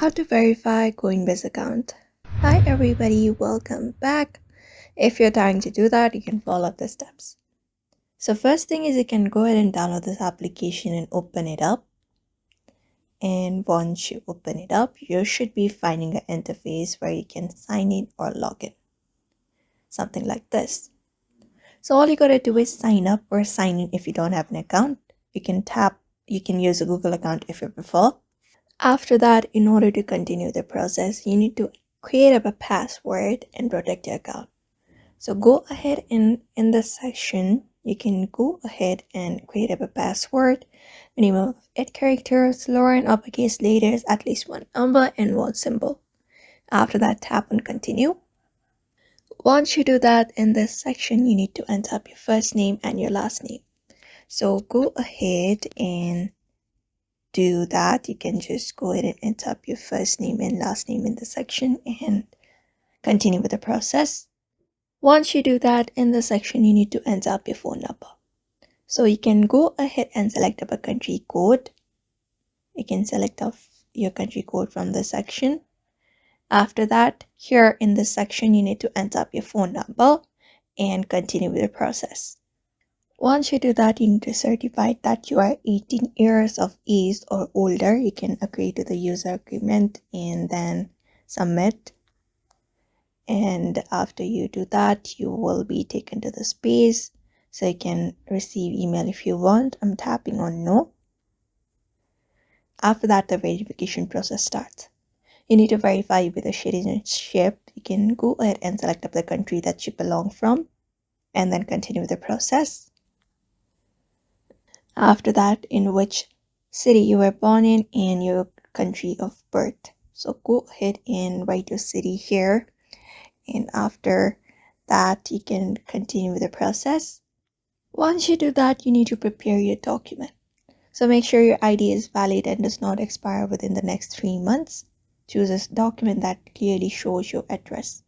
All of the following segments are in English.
How to verify Coinbase account. Hi everybody, welcome back. If you're trying to do that, you can follow the steps. So first thing is you can go ahead and download this application and open it up. And once you open it up, you should be finding an interface where you can sign in or log in. Something like this. So all you gotta do is sign up or sign in if you don't have an account. You can use a Google account if you prefer. After that, in order to continue the process, you need to create up a password and protect your account. So go ahead and in this section, you can go ahead and create up a password, minimum of 8 characters, lower and uppercase letters, at least one number and one symbol. After that, tap on continue. Once you do that, in this section, you need to enter up your first name and your last name. So go ahead and do that. You can just go ahead and enter up your first name and last name in the section and continue with the process. Once you do that, in the section you need to enter up your phone number. So you can go ahead and select up a country code. You can select off your country code from the section. After that, here in this section you need to enter up your phone number and continue with the process. Once you do that, you need to certify that you are 18 years of age or older. You can agree to the user agreement and then submit. And after you do that, you will be taken to the space so you can receive email if you want. I'm tapping on no. After that, the verification process starts. You need to verify with the citizenship. You can go ahead and select up the country that you belong from and then continue with the process. After that, in which city you were born in and your country of birth. So go ahead and write your city here. And after that, you can continue with the process. Once you do that, you need to prepare your document. So make sure your ID is valid and does not expire within the next 3 months. Choose a document that clearly shows your address.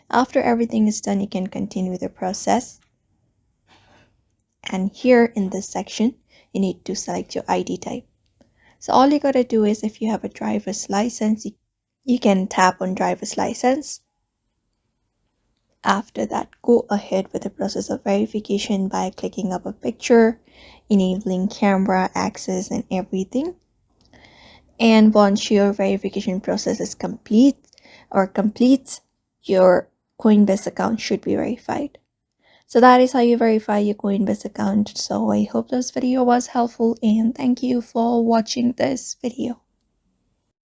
After everything is done, you can continue with the process. And here in this section, you need to select your ID type. So all you gotta do is if you have a driver's license, you can tap on driver's license. After that, go ahead with the process of verification by clicking up a picture, enabling camera access and everything. And once your verification process is complete, your Coinbase account should be verified. So that is how you verify your Coinbase account. So I hope this video was helpful and thank you for watching this video.